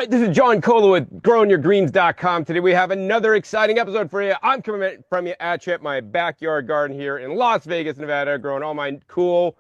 right, this is John Cola with growingyourgreens.com. Today we have another exciting episode for you. I'm coming from you at you at my backyard garden here in Las Vegas, Nevada, growing all my cool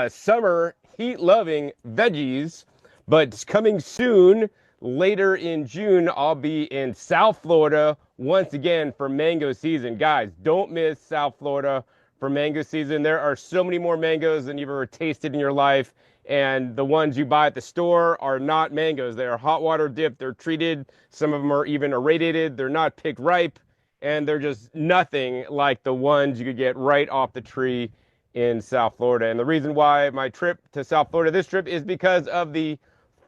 summer heat-loving veggies. But coming soon, later in June, I'll be in South Florida once again for mango season. Guys, don't miss South Florida for mango season. There are so many more mangoes than you've ever tasted in your life. And the ones you buy at the store are not mangoes. They are hot water dipped. They're treated. Some of them are even irradiated. They're not picked ripe. And they're just nothing like the ones you could get right off the tree in South Florida. And the reason why my trip to South Florida this trip is because of the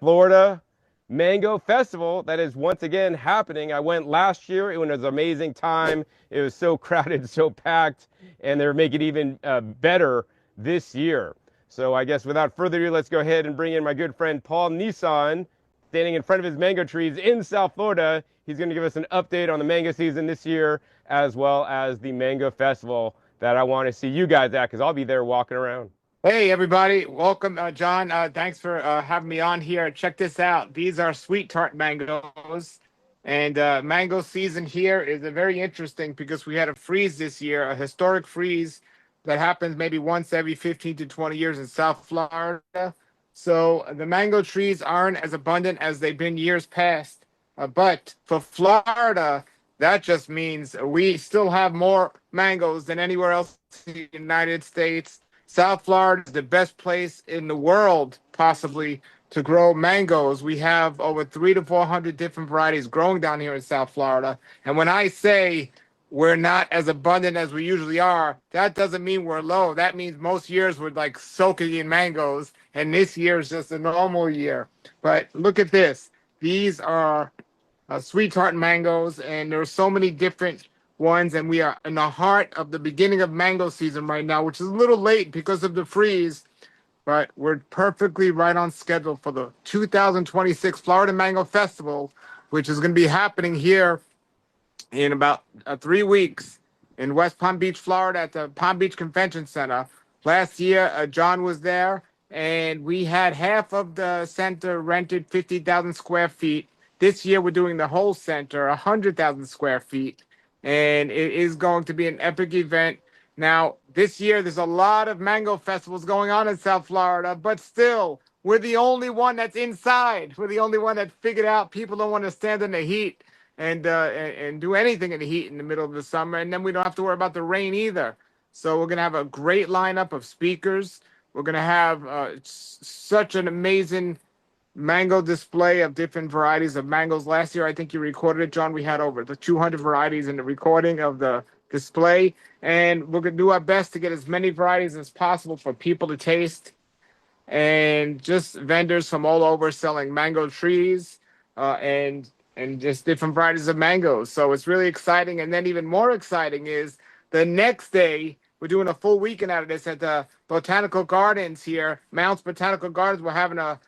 Florida Mango Festival that is once again happening. I went last year. It was an amazing time. It was so crowded, so packed, and they're making it even better this year. So I guess without further ado, let's go ahead and bring in my good friend Paul Nison, standing in front of his mango trees in South Florida. He's going to give us an update on the mango season this year, as well as the Mango Festival that I want to see you guys at, because I'll be there walking around. Hey everybody, welcome John. Thanks for having me on here. Check this out. These are sweet tart mangoes, and mango season here is very interesting because we had a freeze this year, a historic freeze that happens maybe once every 15 to 20 years in South Florida. So the mango trees aren't as abundant as they've been years past, but for Florida, that just means we still have more mangoes than anywhere else in the United States. South Florida is the best place in the world, possibly, to grow mangoes. We have over 300 to 400 different varieties growing down here in South Florida. And when I say we're not as abundant as we usually are, that doesn't mean we're low. That means most years we're like soaking in mangoes, and this year is just a normal year. But look at this. These are sweet tart mangoes, and there are so many different ones, and we are in the heart of the beginning of mango season right now, which is a little late because of the freeze, but we're perfectly right on schedule for the 2026 Florida Mango Festival, which is going to be happening here in about 3 weeks in West Palm Beach, Florida, at the Palm Beach Convention Center. Last year, John was there, and we had half of the center rented, 50,000 square feet. This year, we're doing the whole center, 100,000 square feet. And it is going to be an epic event. Now, this year, there's a lot of mango festivals going on in South Florida, but still, we're the only one that's inside. We're the only one that figured out people don't want to stand in the heat and do anything in the heat in the middle of the summer. And then we don't have to worry about the rain either. So we're going to have a great lineup of speakers. We're going to have such an amazing mango display of different varieties of mangoes. Last year, I think you recorded it, John. We had over the 200 varieties in the recording of the display. And we're going to do our best to get as many varieties as possible for people to taste. And just vendors from all over selling mango trees and just different varieties of mangoes. So it's really exciting. And then even more exciting is the next day, we're doing a full weekend out of this at the Botanical Gardens here, Mounts Botanical Gardens. We're having a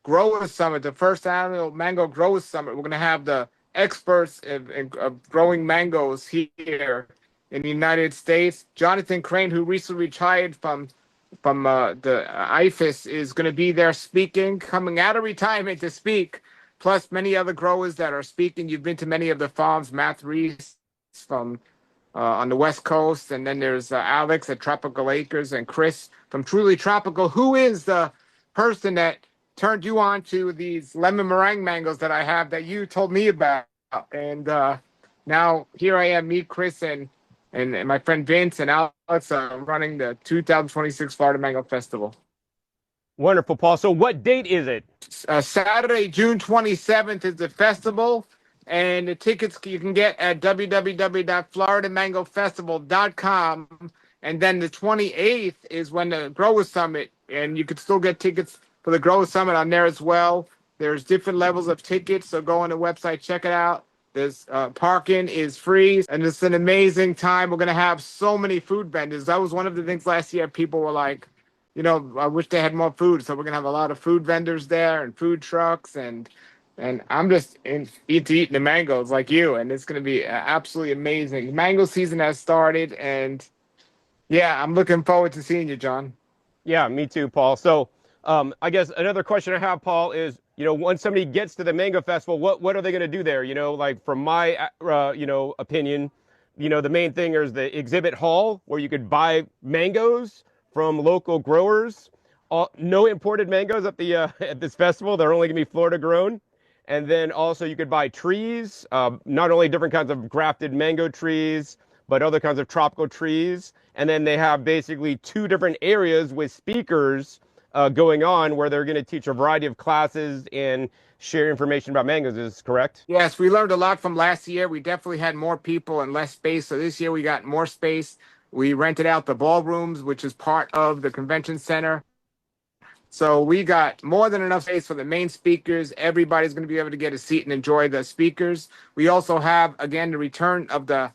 Growers Summit, the first annual Mango Growers Summit. We're going to have the experts of growing mangoes here in the United States. Jonathan Crane, who recently retired from the IFAS, is going to be there speaking, coming out of retirement to speak, plus many other growers that are speaking. You've been to many of the farms, Matt Reese from on the West Coast, and then there's Alex at Tropical Acres and Chris from Truly Tropical, who is the person that turned you on to these lemon meringue mangoes that I have that you told me about. And now here I am, me, Chris, and my friend Vince and Alex running the 2026 Florida Mango Festival. Wonderful, Paul. So what date is it? Saturday, June 27th is the festival, and the tickets you can get at www.floridamangofestival.com. And then the 28th is when the Growers Summit, and you can still get tickets for the Grow Summit on there as well. There's different levels of tickets, so go on the website, check it out. There's parking is free, and it's an amazing time. We're going to have so many food vendors. That was one of the things last year. People were like, I wish they had more food. So we're going to have a lot of food vendors there and food trucks, and I'm just eating the mangoes like you, and it's going to be absolutely amazing. Mango season has started, and yeah, I'm looking forward to seeing you, John. Yeah, me too, Paul. So I guess another question I have, Paul, is, once somebody gets to the mango festival, what are they going to do there? Like from my opinion, the main thing is the exhibit hall where you could buy mangoes from local growers. No imported mangoes at the at this festival. They're only going to be Florida grown. And then also you could buy trees, not only different kinds of grafted mango trees, but other kinds of tropical trees. And then they have basically two different areas with speakers going on where they're going to teach a variety of classes and share information about mangoes. Is this correct? Yes, we learned a lot from last year. We definitely had more people and less space. So this year we got more space. We rented out the ballrooms, which is part of the convention center. So we got more than enough space for the main speakers. Everybody's going to be able to get a seat and enjoy the speakers. We also have, again, the return of the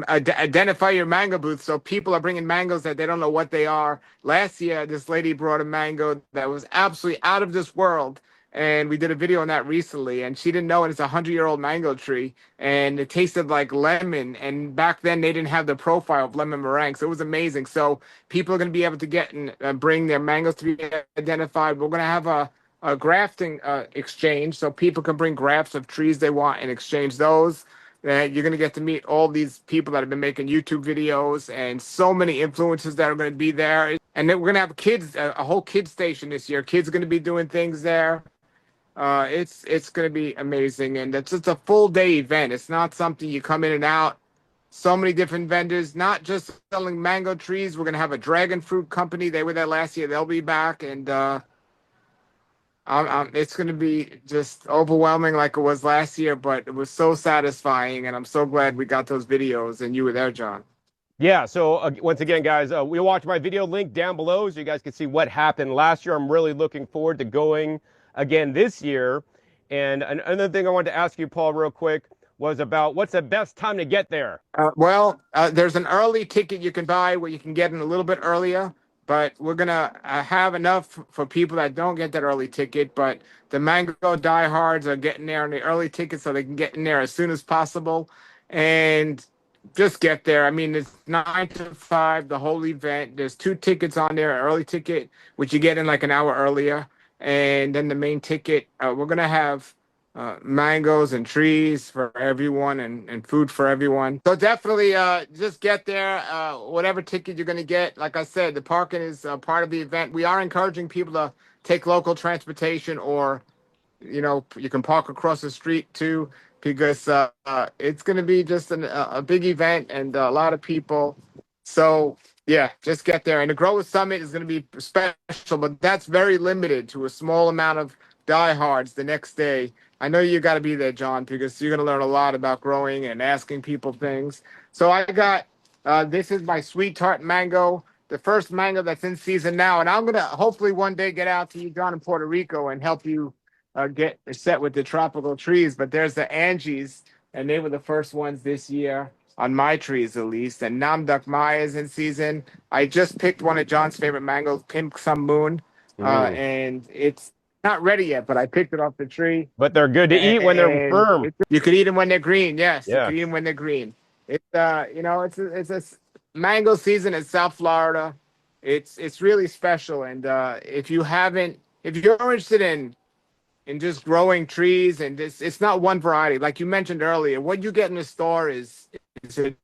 identify your mango booth. So people are bringing mangoes that they don't know what they are. Last year, this lady brought a mango that was absolutely out of this world. And we did a video on that recently, and she didn't know it. It's a 100-year-old mango tree, and it tasted like lemon. And back then, they didn't have the profile of lemon meringue, so it was amazing. So people are going to be able to get and bring their mangoes to be identified. We're going to have a grafting exchange, so people can bring grafts of trees they want and exchange those. You're going to get to meet all these people that have been making YouTube videos and so many influencers that are going to be there. And then we're going to have kids, a whole kids station this year. Kids are going to be doing things there. It's going to be amazing, and it's just a full day event. It's not something you come in and out. So many different vendors, not just selling mango trees. We're going to have a dragon fruit company. They were there last year. They'll be back, and it's going to be just overwhelming like it was last year, but it was so satisfying, and I'm so glad we got those videos, and you were there, John. Yeah, so once again, guys, we'll watch my video link down below so you guys can see what happened last year. I'm really looking forward to going again this year. And another thing I wanted to ask you, Paul, real quick, was about what's the best time to get there? There's an early ticket you can buy where you can get in a little bit earlier, but we're going to have enough for people that don't get that early ticket. But the mango diehards are getting there on the early ticket so they can get in there as soon as possible. And just get there. I mean, it's 9 to 5, the whole event. There's 2 tickets on there, an early ticket, which you get in like an hour earlier. And then the main ticket, we're going to have mangoes and trees for everyone and food for everyone. So definitely just get there, whatever ticket you're going to get. Like I said, the parking is part of the event. We are encouraging people to take local transportation, or, you can park across the street too, because it's going to be just a big event and a lot of people. So yeah, just get there. And the Grower Summit is going to be special, but that's very limited to a small amount of diehards the next day. I know you got to be there, John, because you're going to learn a lot about growing and asking people things. So I got, this is my sweet tart mango, the first mango that's in season now. And I'm going to hopefully one day get out to you, John, in Puerto Rico and help you get set with the tropical trees. But there's the Angies, and they were the first ones this year on my trees, at least. And Namduk Maya is in season. I just picked one of John's favorite mangoes, Pink Some Moon, and it's not ready yet, but I picked it off the tree. But they're good to eat when they're firm. You could eat them when they're green. Yes, Yeah. you could eat them when they're green. It's it's a mango season in South Florida. It's really special. And if you're interested in just growing trees, and it's not one variety, like you mentioned earlier. What you get in the store is a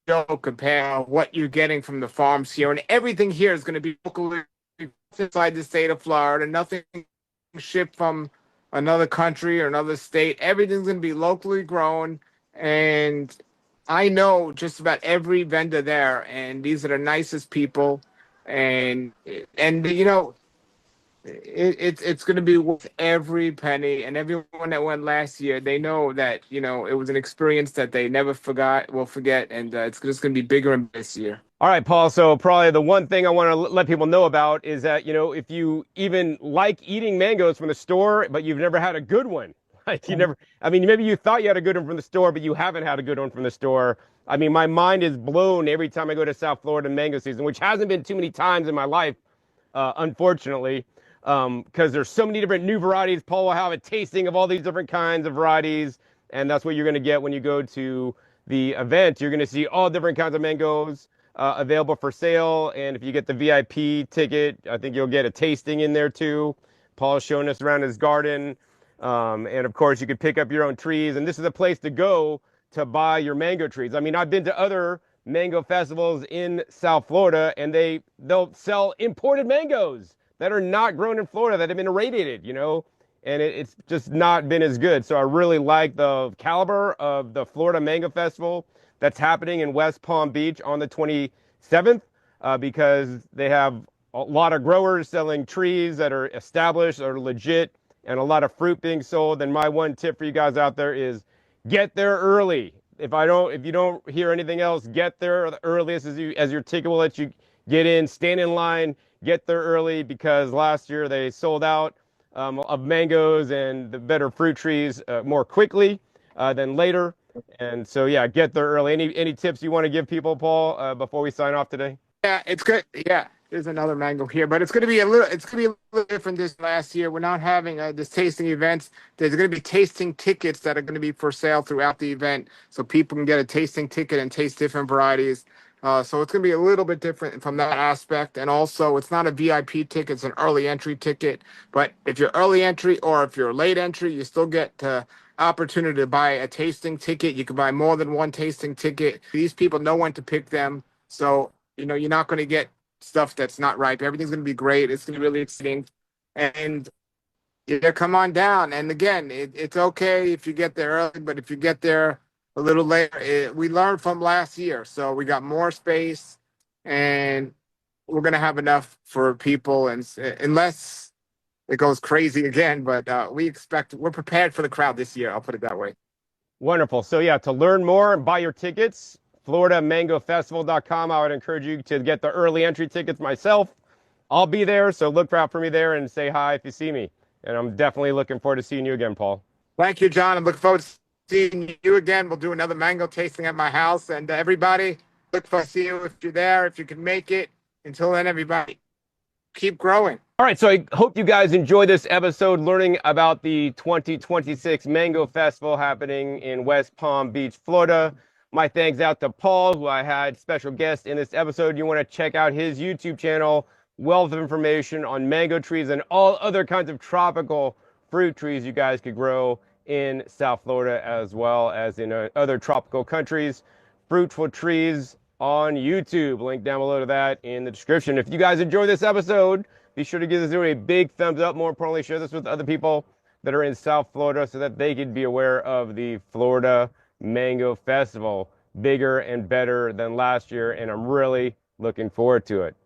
joke compared to what you're getting from the farms here, and everything here is going to be locally inside the state of Florida. Nothing shipped from another country or another state. Everything's going to be locally grown, and I know just about every vendor there, and these are the nicest people, and it's going to be worth every penny. And everyone that went last year, they know that it was an experience that they never will forget, and it's just going to be bigger and this year. All right, Paul. So probably the one thing I want to let people know about is that, if you even like eating mangoes from the store, but you've never had a good one, like maybe you thought you had a good one from the store, but you haven't had a good one from the store. I mean, my mind is blown every time I go to South Florida mango season, which hasn't been too many times in my life, unfortunately, because there's so many different new varieties. Paul will have a tasting of all these different kinds of varieties, and that's what you're going to get when you go to the event. You're going to see all different kinds of mangoes available for sale, and if you get the VIP ticket, I think you'll get a tasting in there too. Paul's showing us around his garden. And of course, you could pick up your own trees. And this is a place to go to buy your mango trees. I mean, I've been to other mango festivals in South Florida, and they'll sell imported mangoes that are not grown in Florida, that have been irradiated, and it's just not been as good. So I really like the caliber of the Florida Mango Festival that's happening in West Palm Beach on the 27th, because they have a lot of growers selling trees that are established, are legit, and a lot of fruit being sold. And my one tip for you guys out there is get there early. If you don't hear anything else, get there the earliest as your ticket will let you get in. Stand in line, get there early, because last year they sold out of mangoes and the better fruit trees more quickly than later. And so, yeah, get there early. Any tips you want to give people, Paul, before we sign off today? Yeah, it's good. Yeah, there's another mango here, but it's gonna be a little different this last year. We're not having this tasting events. There's gonna be tasting tickets that are gonna be for sale throughout the event, so people can get a tasting ticket and taste different varieties. So it's gonna be a little bit different from that aspect, and also it's not a VIP ticket; it's an early entry ticket. But if you're early entry or if you're late entry, you still get opportunity to buy a tasting ticket. You can buy more than one tasting ticket. These people know when to pick them, so you're not going to get stuff that's not ripe. Everything's going to be great. It's going to be really exciting. And yeah, come on down. And again, it's okay if you get there early, but if you get there a little later, we learned from last year. So we got more space, and we're going to have enough for people, and unless it goes crazy again. But we're prepared for the crowd this year. I'll put it that way. Wonderful. So, yeah, to learn more and buy your tickets, FloridaMangoFestival.com. I would encourage you to get the early entry tickets myself. I'll be there, so look out for me there and say hi if you see me. And I'm definitely looking forward to seeing you again, Paul. Thank you, John. I'm looking forward to seeing you again. We'll do another mango tasting at my house. And everybody, look forward to see you if you're there, if you can make it. Until then, everybody, keep growing. All right, so I hope you guys enjoyed this episode learning about the 2026 Mango Festival happening in West Palm Beach, Florida. My thanks out to Paul, who I had special guest in this episode. You want to check out his YouTube channel, wealth of information on mango trees and all other kinds of tropical fruit trees you guys could grow in South Florida as well as in other tropical countries. Fruitful Trees on YouTube. Link down below to that in the description. If you guys enjoyed this episode, be sure to give this video a big thumbs up. More importantly, share this with other people that are in South Florida so that they could be aware of the Florida Mango Festival. Bigger and better than last year, and I'm really looking forward to it.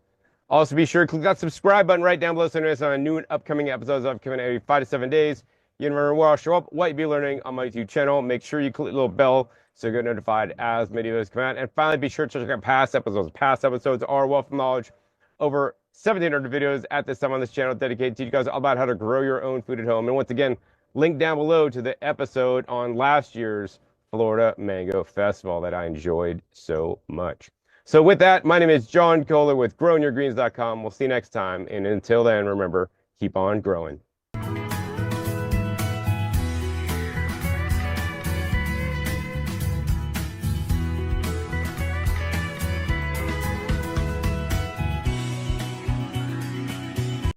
Also, be sure to click that subscribe button right down below so you notice on new and upcoming episodes I've coming every 5 to 7 days. You can remember where I'll show up, what you'll be learning on my YouTube channel. Make sure you click the little bell so you get notified as videos come out. And finally, be sure to check out past episodes. Past episodes are wealth of knowledge. Over 1,700 videos at this time on this channel dedicated to you guys all about how to grow your own food at home. And once again, link down below to the episode on last year's Florida Mango Festival that I enjoyed so much. So with that, my name is John Kohler with growingyourgreens.com. We'll see you next time. And until then, remember, keep on growing.